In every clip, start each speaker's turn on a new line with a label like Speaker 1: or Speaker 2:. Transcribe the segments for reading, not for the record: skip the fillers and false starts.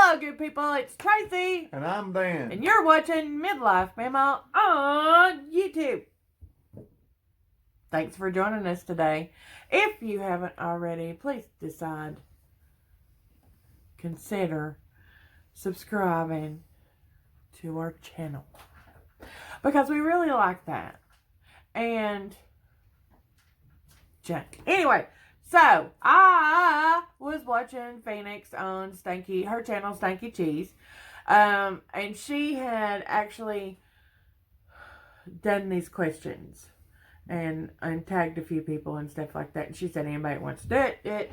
Speaker 1: Hello, good people. It's Tracy.
Speaker 2: And I'm Dan.
Speaker 1: And you're watching Midlife Mamaw on YouTube. Thanks for joining us today. If you haven't already, please consider subscribing to our channel. Because we really like that. And junk. Anyway, so I was watching Phoenix on her channel Stanky Cheese. And she had actually done these questions and tagged a few people and stuff like that. And she said anybody wants to do it,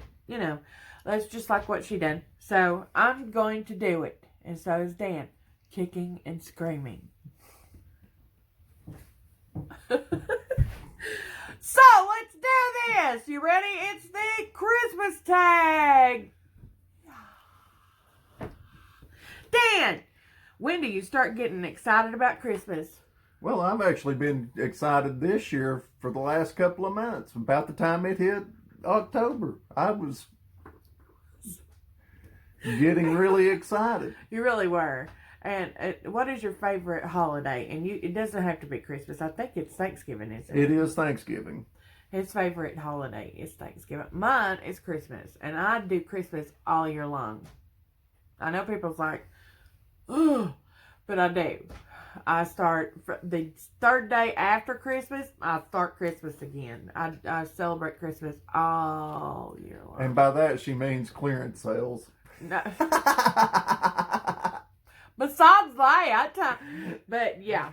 Speaker 1: that's just like what she done. So I'm going to do it. And so is Dan, kicking and screaming. So let's do this. You ready? It's the Christmas tag. Dan, when do you start getting excited about Christmas?
Speaker 2: Well, I've actually been excited this year for the last couple of months. About the time it hit October, I was getting really excited.
Speaker 1: You really were. And what is your favorite holiday? And it doesn't have to be Christmas. I think it's Thanksgiving, isn't it?
Speaker 2: It is Thanksgiving.
Speaker 1: His favorite holiday is Thanksgiving. Mine is Christmas. And I do Christmas all year long. I know people's like, oh, but I do. I start the third day after Christmas, I start Christmas again. I celebrate Christmas all year long.
Speaker 2: And by that, she means clearance sales.
Speaker 1: No. Besides that, but yeah,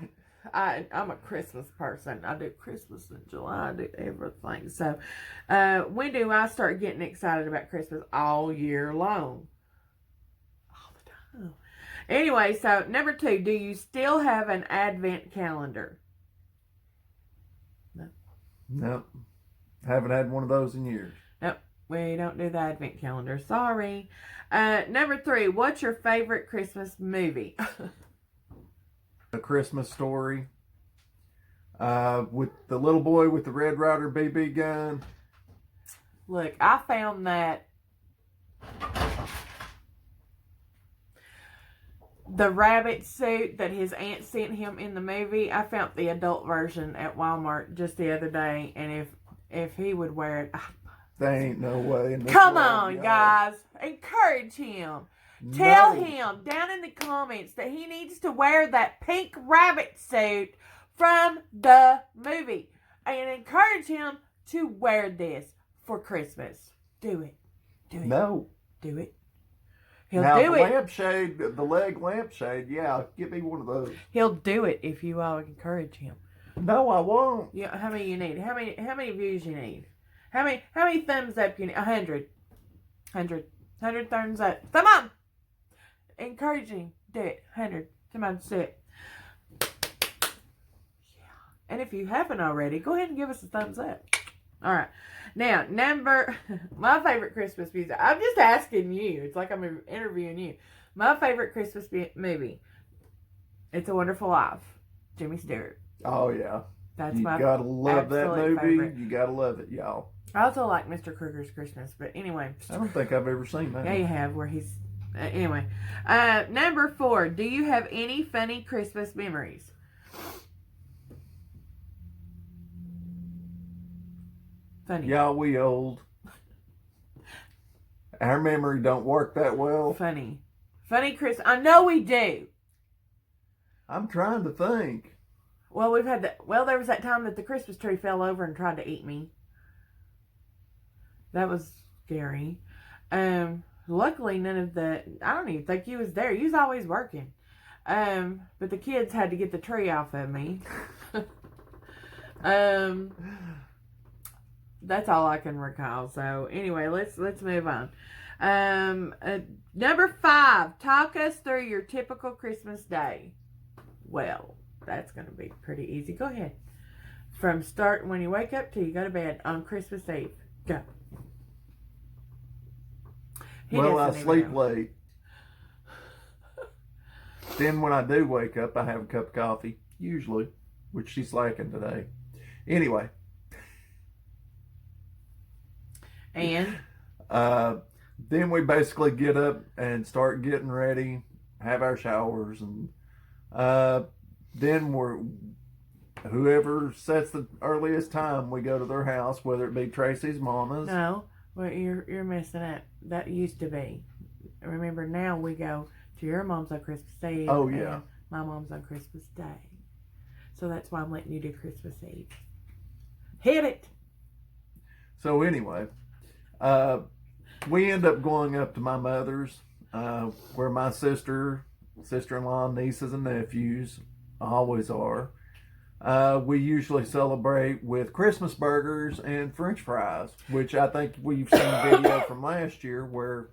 Speaker 1: I'm a Christmas person. I do Christmas in July. I do everything. So, when do I start getting excited about Christmas? All year long. All the time. Anyway, so number 2, do you still have an advent calendar? No.
Speaker 2: Nope. Haven't had one of those in years.
Speaker 1: Nope. We don't do the advent calendar. Sorry. Number 3, what's your favorite Christmas movie?
Speaker 2: A Christmas Story. With the little boy with the Red Ryder BB gun.
Speaker 1: Look, I found that the rabbit suit that his aunt sent him in the movie, I found the adult version at Walmart just the other day. And if he would wear it...
Speaker 2: There ain't no way in this
Speaker 1: Come
Speaker 2: world,
Speaker 1: on,
Speaker 2: y'all.
Speaker 1: guys. Encourage him. Tell him down in the comments that he needs to wear that pink rabbit suit from the movie. And encourage him to wear this for Christmas. Do it. Do it.
Speaker 2: No.
Speaker 1: Do it. He'll
Speaker 2: now,
Speaker 1: do
Speaker 2: the
Speaker 1: it.
Speaker 2: lampshade, the leg lampshade, yeah, give me one of those.
Speaker 1: He'll do it if you all encourage him.
Speaker 2: No, I won't.
Speaker 1: Yeah, how many you need? How many views you need? How many thumbs up you need? 100. 100 thumbs up. Come on! Encouraging. Do it. 100. Come on, do it. Yeah. And if you haven't already, go ahead and give us a thumbs up. Alright. Now, my favorite Christmas music. I'm just asking you. It's like I'm interviewing you. My favorite Christmas movie. It's a Wonderful Life. Jimmy Stewart.
Speaker 2: Oh, yeah.
Speaker 1: That's
Speaker 2: you
Speaker 1: my
Speaker 2: gotta love that movie.
Speaker 1: Favorite.
Speaker 2: You gotta love it, y'all.
Speaker 1: I also like Mr. Krueger's Christmas, but anyway.
Speaker 2: I don't think I've ever seen that.
Speaker 1: Yeah, you have, where he's... anyway. Number 4. Do you have any funny Christmas memories? Funny.
Speaker 2: Y'all, we old. Our memory don't work that well.
Speaker 1: Funny. Funny Christmas. I know we do.
Speaker 2: I'm trying to think.
Speaker 1: Well, there was that time that the Christmas tree fell over and tried to eat me. That was scary. Luckily, none of I don't even think you was there. You was always working. But the kids had to get the tree off of me. That's all I can recall. So, anyway, let's move on. Number 5, talk us through your typical Christmas day. Well, that's going to be pretty easy. Go ahead. From start when you wake up till you go to bed on Christmas Eve. Go.
Speaker 2: Well, I sleep late. Then when I do wake up, I have a cup of coffee, usually, which she's lacking today. Anyway.
Speaker 1: And?
Speaker 2: then we basically get up and start getting ready, have our showers, and then whoever sets the earliest time, we go to their house, whether it be Tracy's mama's.
Speaker 1: No, well, you're messing up. That used to be. Remember, now we go to your mom's on Christmas Eve.
Speaker 2: Oh, yeah.
Speaker 1: And my mom's on Christmas Day. So that's why I'm letting you do Christmas Eve. Hit it!
Speaker 2: So anyway, we end up going up to my mother's, where my sister-in-law, nieces, and nephews always are. We usually celebrate with Christmas burgers and French fries, which I think we've seen a video from last year where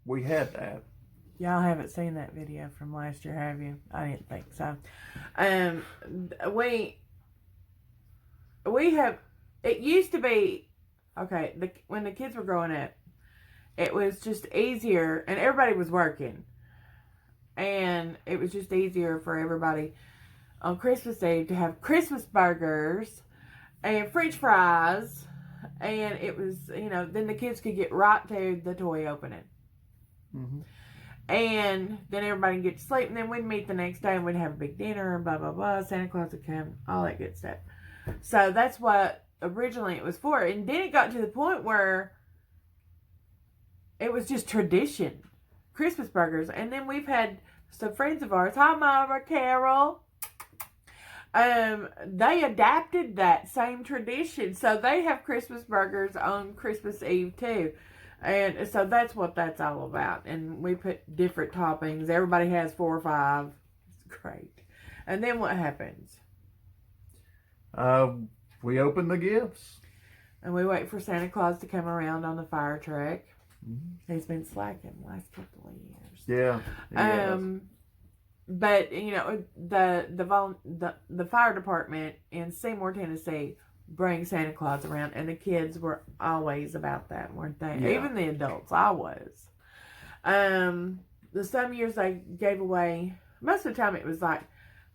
Speaker 2: we had that.
Speaker 1: Y'all haven't seen that video from last year, have you? I didn't think so. We have. It used to be okay. When the kids were growing up, it was just easier, and everybody was working, and it was just easier for everybody on Christmas Eve to have Christmas burgers and French fries, and it was, then the kids could get right to the toy opening.
Speaker 2: Mm-hmm.
Speaker 1: And then everybody would get to sleep, and then we'd meet the next day, and we'd have a big dinner, and blah, blah, blah. Santa Claus would come, all that good stuff. So that's what originally it was for. And then it got to the point where it was just tradition. Christmas burgers. And then we've had some friends of ours. Hi, Mama, Carol. They adapted that same tradition. So they have Christmas burgers on Christmas Eve too. And so that's what that's all about. And we put different toppings. Everybody has 4 or 5. It's great. And then what happens?
Speaker 2: We open the gifts.
Speaker 1: And we wait for Santa Claus to come around on the fire truck.
Speaker 2: Mm-hmm.
Speaker 1: He's been slacking the last couple of years.
Speaker 2: Yeah.
Speaker 1: But the fire department in Seymour, Tennessee, bring Santa Claus around, and the kids were always about that, weren't they?
Speaker 2: Yeah.
Speaker 1: Even the adults, I was. Some years they gave away. Most of the time, it was like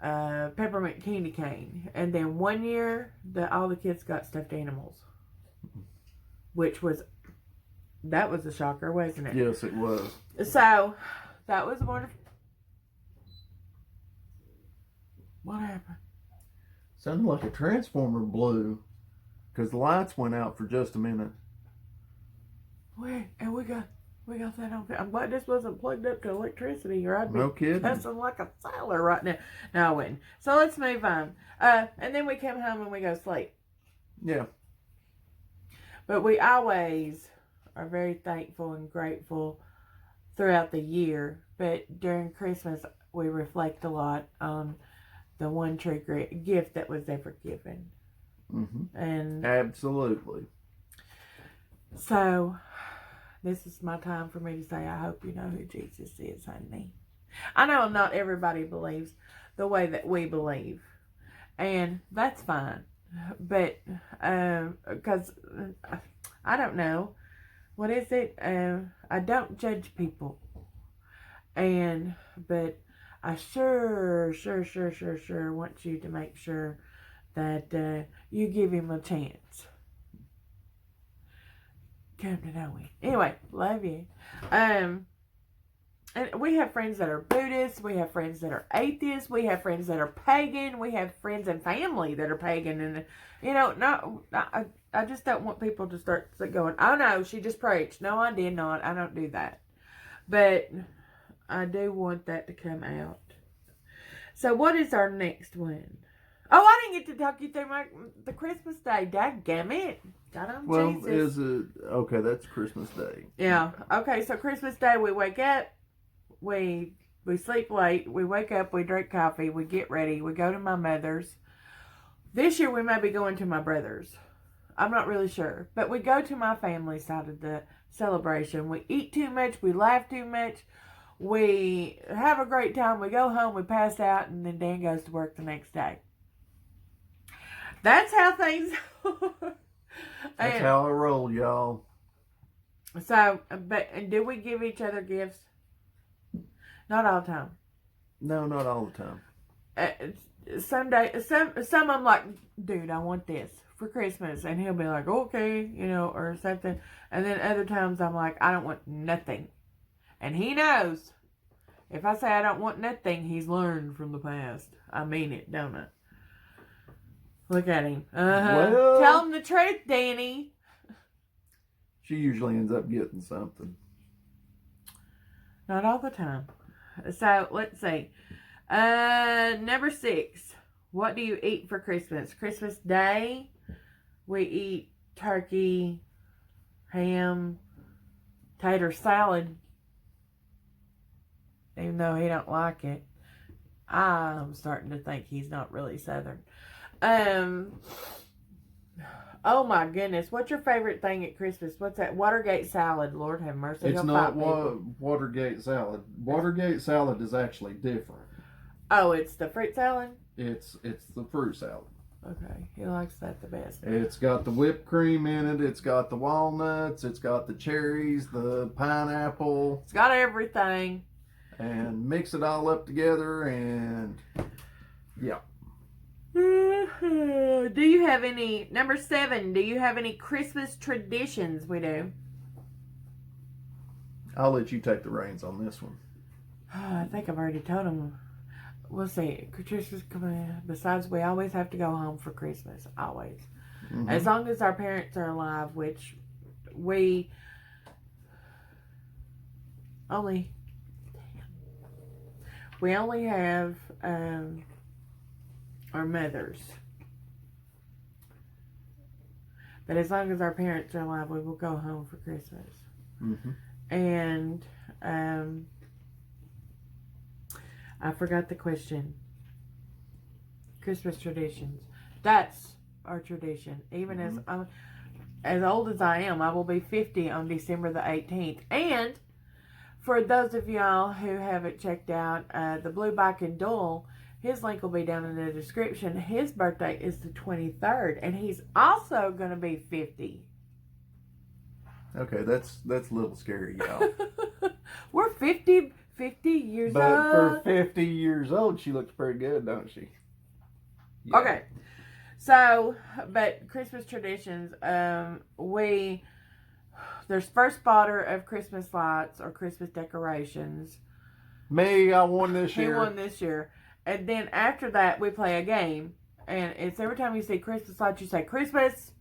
Speaker 1: peppermint candy cane, and then one year all the kids got stuffed animals, which was a shocker, wasn't it?
Speaker 2: Yes, it was.
Speaker 1: So that was wonderful. What happened?
Speaker 2: Sounded like a transformer blew because the lights went out for just a minute.
Speaker 1: Wait, and we got that on. I'm glad this wasn't plugged up to electricity, or I'd be
Speaker 2: No kidding.
Speaker 1: cussing like a sailor right now. No, I wouldn't. So let's move on. And then we come home and we go sleep.
Speaker 2: Yeah.
Speaker 1: But we always are very thankful and grateful throughout the year. But during Christmas, we reflect a lot on the one true great gift that was ever given.
Speaker 2: Mm-hmm.
Speaker 1: And
Speaker 2: absolutely.
Speaker 1: So, this is my time for me to say, I hope you know who Jesus is, honey. I know not everybody believes the way that we believe, and that's fine. But, because, I don't know, what is it? I don't judge people. But I sure want you to make sure that you give him a chance. Come to know him. Anyway, love you. And we have friends that are Buddhists. We have friends that are atheists. We have friends that are pagan. We have friends and family that are pagan. And, I just don't want people to start going, oh no, she just preached. No, I did not. I don't do that. But I do want that to come out. So what is our next one? Oh, I didn't get to talk you through the Christmas Day. Dadgummit.
Speaker 2: Well,
Speaker 1: Jesus.
Speaker 2: is it okay? That's Christmas Day.
Speaker 1: Yeah. Okay. So Christmas Day, we wake up, we sleep late, we wake up, we drink coffee, we get ready, we go to my mother's. This year we may be going to my brother's. I'm not really sure, but we go to my family side of the celebration. We eat too much, we laugh too much, we have a great time. We go home, we pass out, and then Dan goes to work the next day. That's how things.
Speaker 2: That's how I roll, y'all.
Speaker 1: So, and do we give each other gifts? Not all the time.
Speaker 2: No, not all the time.
Speaker 1: Some of them like, dude, I want this. for Christmas? And he'll be like, okay, you know, or something. And then other times I'm like, I don't want nothing. And he knows. If I say I don't want nothing, he's learned from the past. I mean it, don't I? Look at him.
Speaker 2: Well,
Speaker 1: tell him the truth, Danny.
Speaker 2: She usually ends up getting something.
Speaker 1: Not all the time. So, let's see. Number 6. What do you eat for Christmas? Christmas Day, we eat turkey, ham, tater salad. Even though he don't like it. I'm starting to think he's not really Southern. Oh my goodness. What's your favorite thing at Christmas? What's that? Watergate salad. Lord have mercy.
Speaker 2: It's not Watergate salad. Watergate salad is actually different.
Speaker 1: Oh, it's the fruit salad?
Speaker 2: It's the fruit salad.
Speaker 1: Okay. He likes that the best.
Speaker 2: It's got the whipped cream in it. It's got the walnuts. It's got the cherries, the pineapple.
Speaker 1: It's got everything.
Speaker 2: And mix it all up together and yeah.
Speaker 1: Do you have any, number 7, do you have any Christmas traditions? We do.
Speaker 2: I'll let you take the reins on this one.
Speaker 1: I think I've already told him. We'll see. Christmas coming. Besides, we always have to go home for Christmas. Always. Mm-hmm. As long as our parents are alive, which we only have our mothers. But as long as our parents are alive, we will go home for Christmas.
Speaker 2: Mm-hmm.
Speaker 1: And I forgot the question. Christmas traditions. That's our tradition. Even as old as I am, I will be 50 on December the 18th. And for those of y'all who haven't checked out the Blue Bike in Doyle, his link will be down in the description. His birthday is the 23rd, and he's also going to be 50.
Speaker 2: Okay, that's a little scary, y'all.
Speaker 1: We're 50 years old.
Speaker 2: But for 50 years old, she looks pretty good, don't she?
Speaker 1: Yeah. Okay. So, but Christmas traditions, there's first spotter of Christmas lights or Christmas decorations.
Speaker 2: Me, I won this year.
Speaker 1: He won this year. And then after that, we play a game. And it's every time you see Christmas lights, you say Christmas.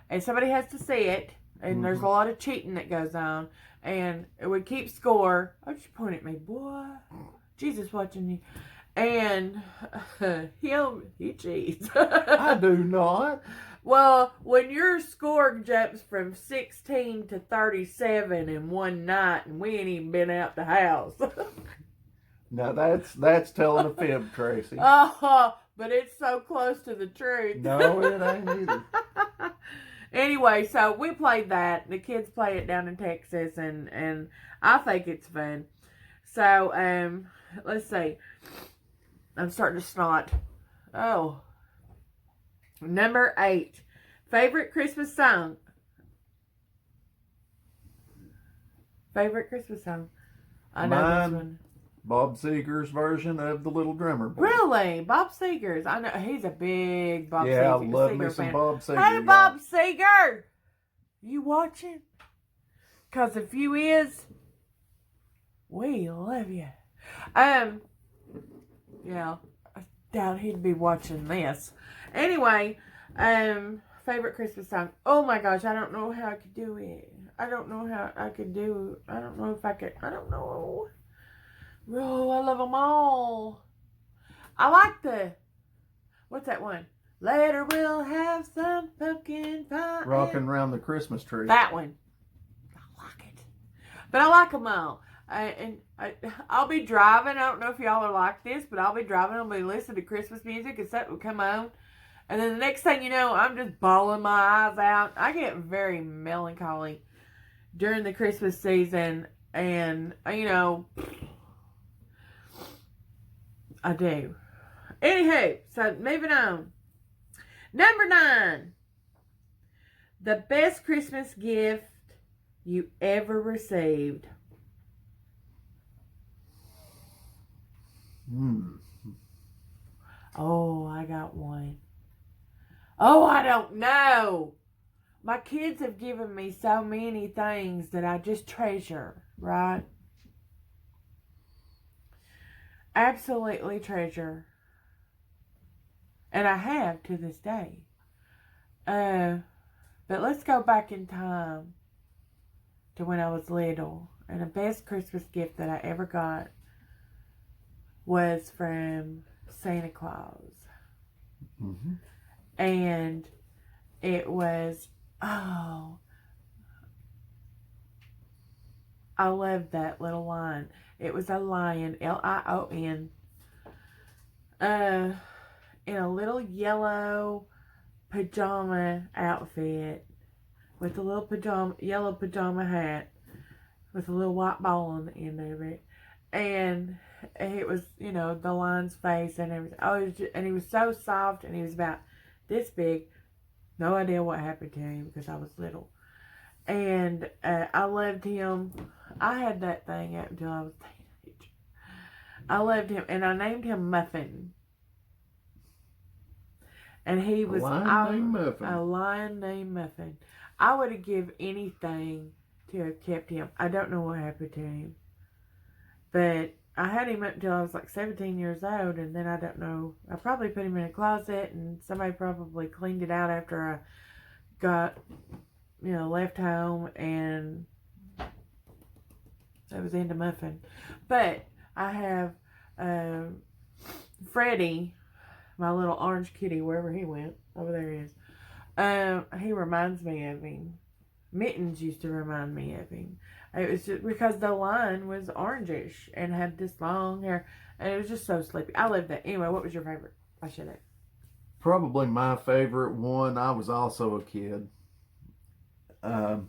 Speaker 1: And somebody has to see it. And there's a lot of cheating that goes on. And it would keep score. Oh, you point at me, boy. Jesus watching you. And he cheats.
Speaker 2: I do not.
Speaker 1: Well, when your score jumps from 16 to 37 in one night, and we ain't even been out the house.
Speaker 2: Now that's telling a fib, Tracy.
Speaker 1: But it's so close to the truth.
Speaker 2: No, it ain't either.
Speaker 1: Anyway, so we played that. The kids play it down in Texas, and I think it's fun. So, let's see. I'm starting to snot. Oh. Number 8. Favorite Christmas song? Favorite Christmas song? I know this one.
Speaker 2: Bob Seger's version of The Little Drummer Boy.
Speaker 1: Really? Bob Seger's. I know he's a big Bob Seger
Speaker 2: fan. Yeah, I love me some
Speaker 1: fan.
Speaker 2: Bob Seger.
Speaker 1: Hey, Bob Seger! You watching? Because if you is, we love you. Yeah, I doubt he'd be watching this. Anyway, favorite Christmas song. Oh my gosh, I don't know how I could do it. I don't know if I could. I don't know. Oh, I love them all. I like what's that one? Later we'll have some pumpkin pie.
Speaker 2: Rocking around the Christmas tree.
Speaker 1: That one. I like it. But I like them all. I'll be driving. I don't know if y'all are like this, but I'll be driving. I'll be listening to Christmas music and something will come on. And then the next thing you know, I'm just bawling my eyes out. I get very melancholy during the Christmas season. And, you know, I do. Anywho, so moving on. Number 9. The best Christmas gift you ever received. Oh, I got one. Oh, I don't know. My kids have given me so many things that I just treasure, right? Absolutely treasure. And I have to this day. But let's go back in time to when I was little. And the best Christmas gift that I ever got was from Santa Claus.
Speaker 2: Mm-hmm.
Speaker 1: And it was, I love that little line. It was a lion, Lion, in a little yellow pajama outfit with a little yellow pajama hat with a little white ball on the end of it. And it was, the lion's face and everything. Oh, and he was so soft, and he was about this big. No idea what happened to him because I was little. And I loved him. I had that thing up until I was a teenager. I loved him, and I named him Muffin. And he was
Speaker 2: a lion named Muffin.
Speaker 1: A lion named Muffin. I would have given anything to have kept him. I don't know what happened to him. But I had him up until I was like 17 years old, and then I don't know. I probably put him in a closet, and somebody probably cleaned it out after I got, left home, and I was into Muffin. But I have Freddie, my little orange kitty, wherever he went. Over there he is. He reminds me of him. Mittens used to remind me of him. It was just because the lion was orangish and had this long hair, and it was just so sleepy. I loved that. Anyway, what was your favorite? I should have.
Speaker 2: Probably my favorite one. I was also a kid. I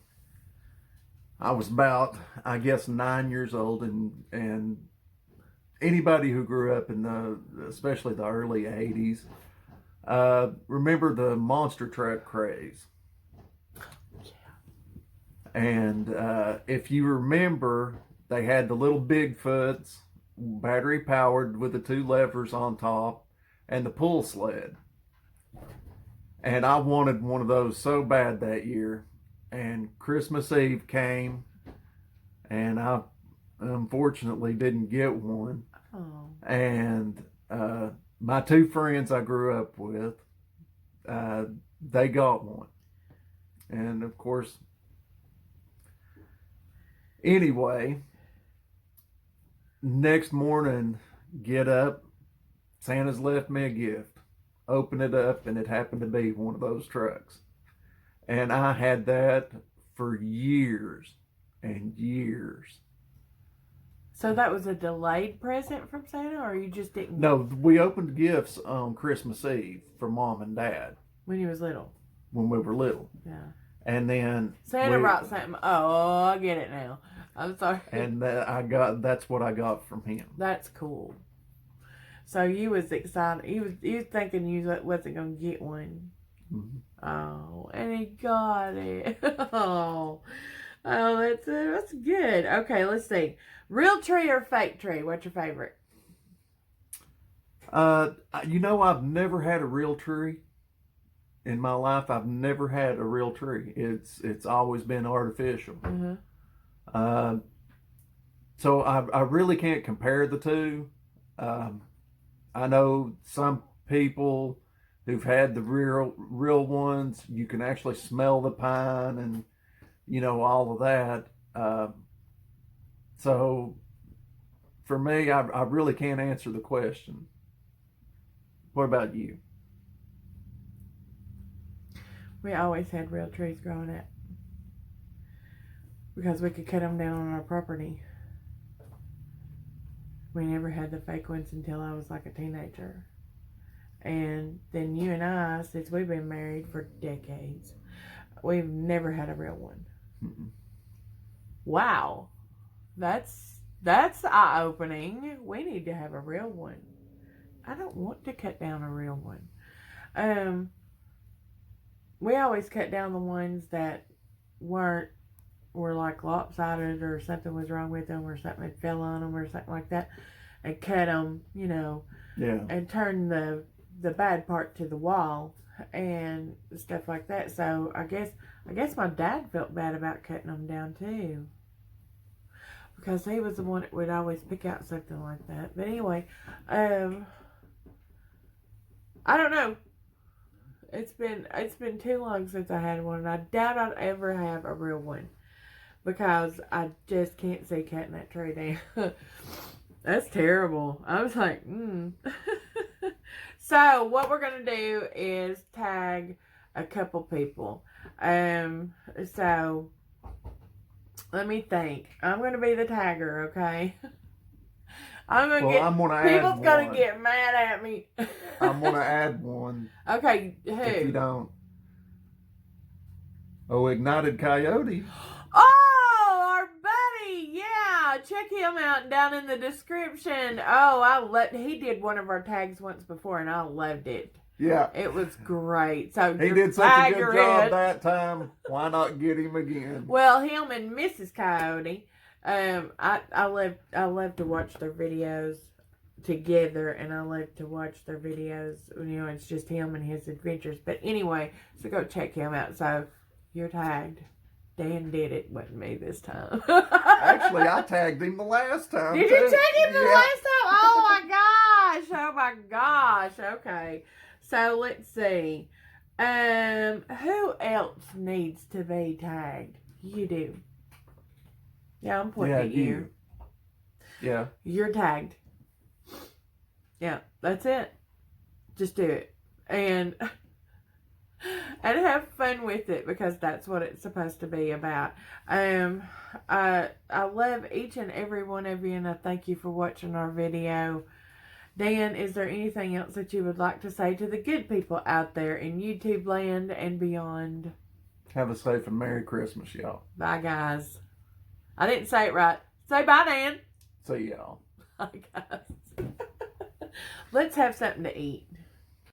Speaker 2: was about, I guess, 9 years old, and anybody who grew up in especially the early 80s, remember the monster truck craze. And if you remember, they had the little Bigfoots, battery powered with the 2 levers on top, and the pull sled. And I wanted one of those so bad that year. And Christmas Eve came, and I unfortunately didn't get one.
Speaker 1: Oh.
Speaker 2: And my 2 friends I grew up with, they got one. And of course, anyway, next morning, get up, Santa's left me a gift. Open it up, and it happened to be one of those trucks. And I had that for years and years.
Speaker 1: So that was a delayed present from Santa, or you just didn't?
Speaker 2: No, we opened gifts on Christmas Eve for Mom and Dad.
Speaker 1: When you was little?
Speaker 2: When we were little.
Speaker 1: Yeah.
Speaker 2: And then
Speaker 1: Santa brought something. Oh, I get it now. I'm sorry.
Speaker 2: And that's what I got from him.
Speaker 1: That's cool. So you was excited. You was thinking you wasn't gonna get one.
Speaker 2: Mm-hmm.
Speaker 1: Oh, and he got it. Oh, that's good. Okay, let's see. Real tree or fake tree? What's your favorite?
Speaker 2: I've never had a real tree in my life. I've never had a real tree. It's always been artificial.
Speaker 1: Mm-hmm.
Speaker 2: So I really can't compare the two. I know some people who've had the real ones. You can actually smell the pine and all of that. So for me, I really can't answer the question. What about you?
Speaker 1: We always had real trees growing up because we could cut them down on our property. We never had the fake ones until I was like a teenager. And then you and I, since we've been married for decades, we've never had a real one.
Speaker 2: Mm-mm.
Speaker 1: Wow. That's eye-opening. We need to have a real one. I don't want to cut down a real one. We always cut down the ones that were like lopsided, or something was wrong with them, or something had fell on them, or something like that, and cut them,
Speaker 2: Yeah.
Speaker 1: and turn the bad part to the wall. and stuff like that. So I guess my dad felt bad about cutting them down too, because he was the one that would always pick out something like that. But anyway, I don't know. It's been too long since I had one, and I doubt I'd ever have a real one, because I just can't see cutting that tree down. That's terrible. I was like, So what we're gonna do is tag a couple people. So let me think. I'm gonna be the tagger, okay? People's gonna get mad at me.
Speaker 2: I'm gonna add one.
Speaker 1: Okay, who?
Speaker 2: If you don't. Oh, Ignited Coyote.
Speaker 1: Oh, our buddy, yeah, check him out down in the description. Oh, he did one of our tags once before, and I loved it.
Speaker 2: Yeah,
Speaker 1: it was great. So
Speaker 2: he did such a good job that time. Why not get him again?
Speaker 1: Well, him and Mrs. Coyote. I love to watch their videos together, and I love to watch their videos. You know, it's just him and his adventures. But anyway, so go check him out. So you're tagged. Dan did it, wasn't me this time.
Speaker 2: Actually, I tagged him the last time.
Speaker 1: Did you tag him the last time? Oh my gosh! Oh my gosh! Okay, so let's see. Who else needs to be tagged? You do. Yeah, I'm pointing at you.
Speaker 2: Yeah.
Speaker 1: You're tagged. Yeah, that's it. Just do it. And have fun with it, because that's what it's supposed to be about. I love each and every one of you, and I thank you for watching our video. Dan, is there anything else that you would like to say to the good people out there in YouTube land and beyond?
Speaker 2: Have a safe and Merry Christmas, y'all.
Speaker 1: Bye, guys. I didn't say it right. Say bye, Dan.
Speaker 2: See y'all.
Speaker 1: Bye, guys. Let's have something to eat.